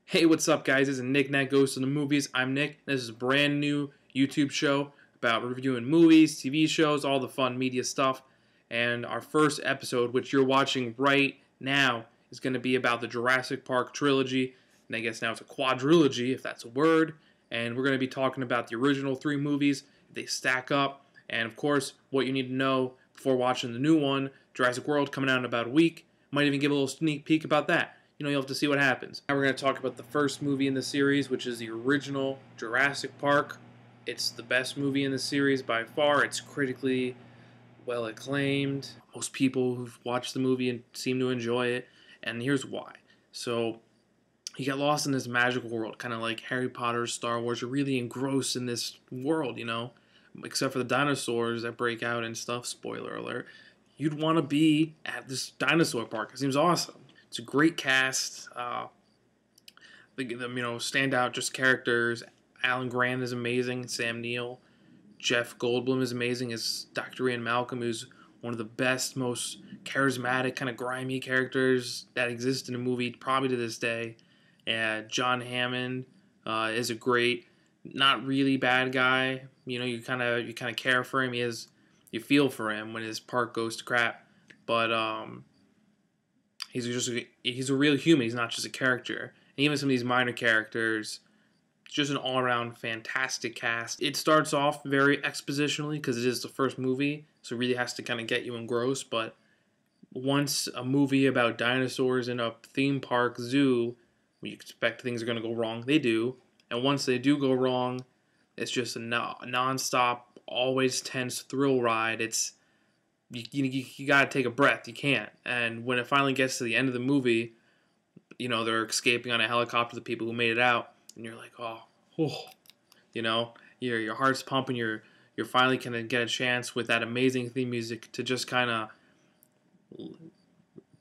Hey, what's up, guys? This is Nick Nack Goes to the Movies. I'm Nick. This is a brand new YouTube show about reviewing movies, TV shows, all the fun media stuff. And our first episode, which you're watching right now, is going to be about the Jurassic Park Trilogy. And I guess now it's a quadrilogy, if that's a word. And we're going to be talking about the original three movies, if they stack up. And of course, what you need to know before watching the new one, Jurassic World, coming out in about a week. Might even give a little sneak peek about that. You'll have to see what happens. Now we're going to talk about the first movie in the series, which is the original Jurassic Park. It's the best movie in the series by far. It's critically well acclaimed. Most people who've watched the movie seem to enjoy it, and here's why. So, you get lost in this magical world, kind of like Harry Potter, Star Wars. You're really engrossed in this world, except for the dinosaurs that break out and stuff. Spoiler alert. You'd want to be at this dinosaur park. It seems awesome. It's a great cast. Standout just characters. Alan Grant is amazing. Sam Neill. Jeff Goldblum is amazing as Dr. Ian Malcolm, who's one of the best, most charismatic, kind of grimy characters that exist in a movie, probably to this day. John Hammond is a great, not really bad guy. You kind of care for him. You feel for him when his park goes to crap, but he's a real human. He's not just a character. And even some of these minor characters, just an all-around fantastic cast. It starts off very expositionally because it is the first movie, so it really has to kind of get you engrossed. But once a movie about dinosaurs in a theme park zoo, we expect things are going to go wrong. They do. And once they do go wrong, it's just a non-stop, always tense thrill ride. You gotta take a breath. You can't. And when it finally gets to the end of the movie, they're escaping on a helicopter, the people who made it out, and you're like, your heart's pumping. You're finally gonna get a chance with that amazing theme music to just kind of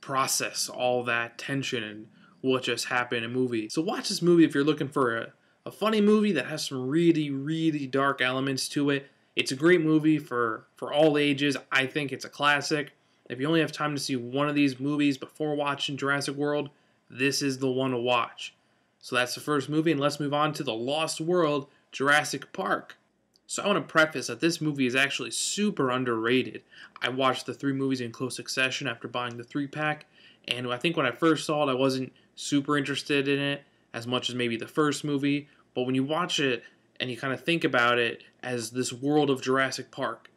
process all that tension and what just happened in a movie. So watch this movie if you're looking for a funny movie that has some really, really dark elements to it. It's a great movie for all ages. I think it's a classic. If you only have time to see one of these movies before watching Jurassic World, this is the one to watch. So that's the first movie, and let's move on to the Lost World, Jurassic Park. So I want to preface that this movie is actually super underrated. I watched the three movies in close succession after buying the 3-pack, and I think when I first saw it, I wasn't super interested in it as much as maybe the first movie. But when you watch it, and you kind of think about it as this world of Jurassic Park,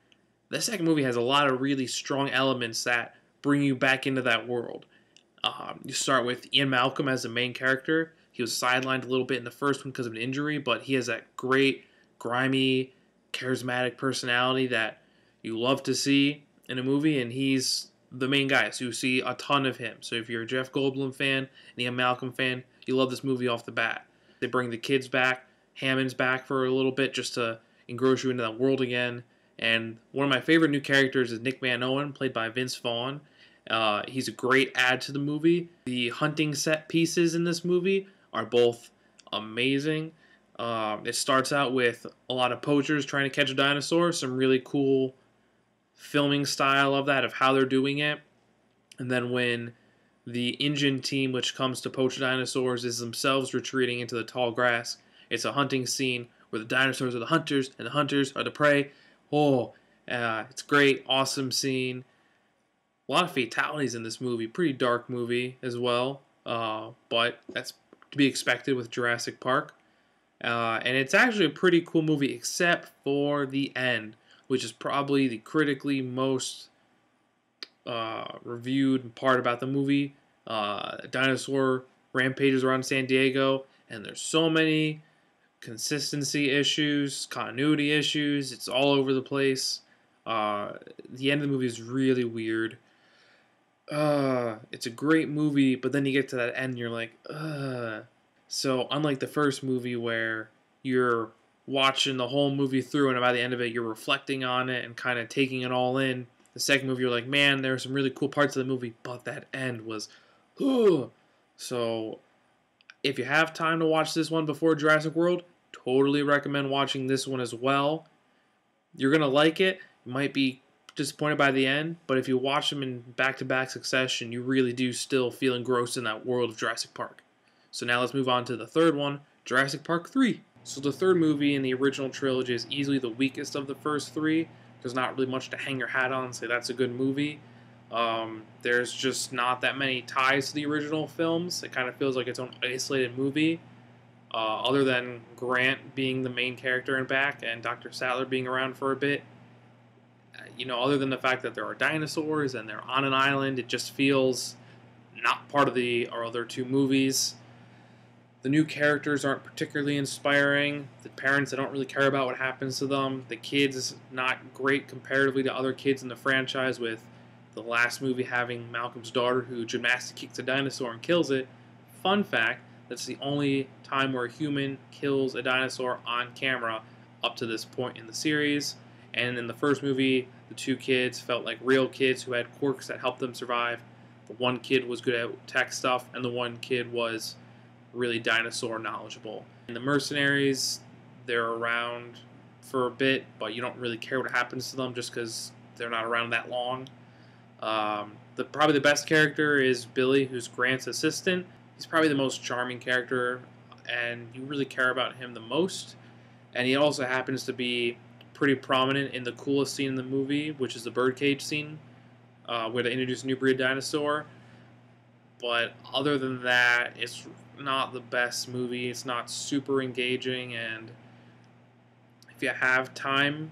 the second movie has a lot of really strong elements that bring you back into that world. You start with Ian Malcolm as the main character. He was sidelined a little bit in the first one because of an injury, but he has that great, grimy, charismatic personality that you love to see in a movie, and he's the main guy, so you see a ton of him. So if you're a Jeff Goldblum fan, an Ian Malcolm fan, you love this movie off the bat. They bring the kids back. Hammond's back for a little bit just to engross you into that world again. And one of my favorite new characters is Nick Van Owen, played by Vince Vaughn. He's a great add to the movie. The hunting set pieces in this movie are both amazing. It starts out with a lot of poachers trying to catch a dinosaur. Some really cool filming style of that, of how they're doing it. And then when the Indian team, which comes to poach dinosaurs, is themselves retreating into the tall grass, it's a hunting scene where the dinosaurs are the hunters and the hunters are the prey. It's great, awesome scene. A lot of fatalities in this movie. Pretty dark movie as well, but that's to be expected with Jurassic Park. And it's actually a pretty cool movie, except for the end, which is probably the critically most reviewed part about the movie. Dinosaur rampages around San Diego, and there's so many consistency issues, continuity issues. It's all over the place. The end of the movie is really weird. It's a great movie, but then you get to that end and you're like, ugh. So unlike the first movie where you're watching the whole movie through and by the end of it you're reflecting on it and kind of taking it all in, the second movie you're like, man, there are some really cool parts of the movie, but that end was, ugh. So if you have time to watch this one before Jurassic World, totally recommend watching this one as well. You're going to like it. You might be disappointed by the end, but if you watch them in back-to-back succession, you really do still feel engrossed in that world of Jurassic Park. So now let's move on to the third one, Jurassic Park 3. So the third movie in the original trilogy is easily the weakest of the first three. There's not really much to hang your hat on and say that's a good movie. There's just not that many ties to the original films. It kind of feels like its own isolated movie. Other than Grant being the main character and back, and Dr. Sattler being around for a bit, other than the fact that there are dinosaurs and they're on an island, it just feels not part of the other two movies. The new characters aren't particularly inspiring. The parents, I don't really care about what happens to them. The kids, not great comparatively to other kids in the franchise, with the last movie having Malcolm's daughter who gymnastic kicks a dinosaur and kills it. Fun fact, that's the only time where a human kills a dinosaur on camera up to this point in the series. And in the first movie, the two kids felt like real kids who had quirks that helped them survive. The one kid was good at tech stuff, and the one kid was really dinosaur knowledgeable. And the mercenaries, they're around for a bit, but you don't really care what happens to them just because they're not around that long. Probably the best character is Billy, who's Grant's assistant. He's probably the most charming character, and you really care about him the most. And he also happens to be pretty prominent in the coolest scene in the movie, which is the birdcage scene, where they introduce a new breed of dinosaur. But other than that, it's not the best movie. It's not super engaging, and if you have time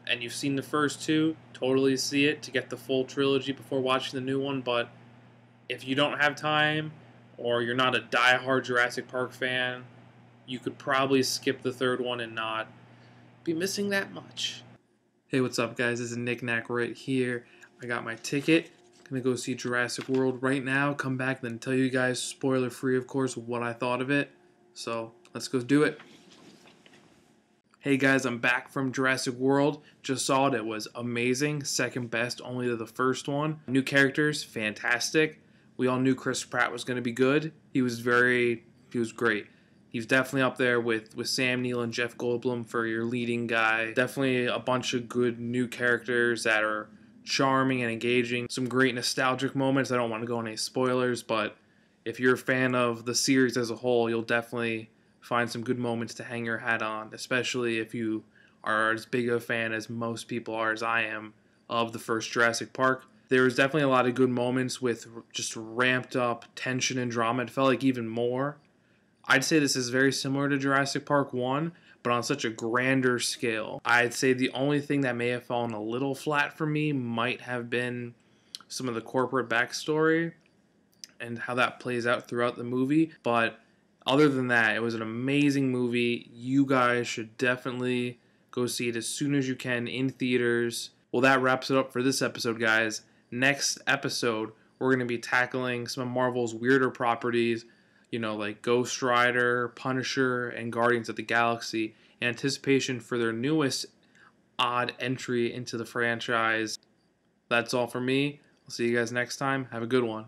and you've seen the first two, totally see it to get the full trilogy before watching the new one. But if you don't have time, or you're not a die-hard Jurassic Park fan, you could probably skip the third one and not be missing that much. Hey, what's up, guys? This is Nack right here. I got my ticket. Gonna go see Jurassic World right now. Come back, then tell you guys, spoiler free, of course, what I thought of it. So let's go do it. Hey guys, I'm back from Jurassic World. Just saw it. It was amazing. Second best only to the first one. New characters, fantastic. We all knew Chris Pratt was going to be good. He was great. He's definitely up there with Sam Neill and Jeff Goldblum for your leading guy. Definitely a bunch of good new characters that are charming and engaging. Some great nostalgic moments. I don't want to go into any spoilers, but if you're a fan of the series as a whole, you'll definitely find some good moments to hang your hat on, especially if you are as big a fan as most people are, as I am, of the first Jurassic Park. There was definitely a lot of good moments with just ramped up tension and drama. It felt like even more. I'd say this is very similar to Jurassic Park 1, but on such a grander scale. I'd say the only thing that may have fallen a little flat for me might have been some of the corporate backstory and how that plays out throughout the movie. But other than that, it was an amazing movie. You guys should definitely go see it as soon as you can in theaters. Well, that wraps it up for this episode, guys. Next episode, we're going to be tackling some of Marvel's weirder properties, like Ghost Rider, Punisher, and Guardians of the Galaxy, in anticipation for their newest odd entry into the franchise. That's all for me. I'll see you guys next time. Have a good one.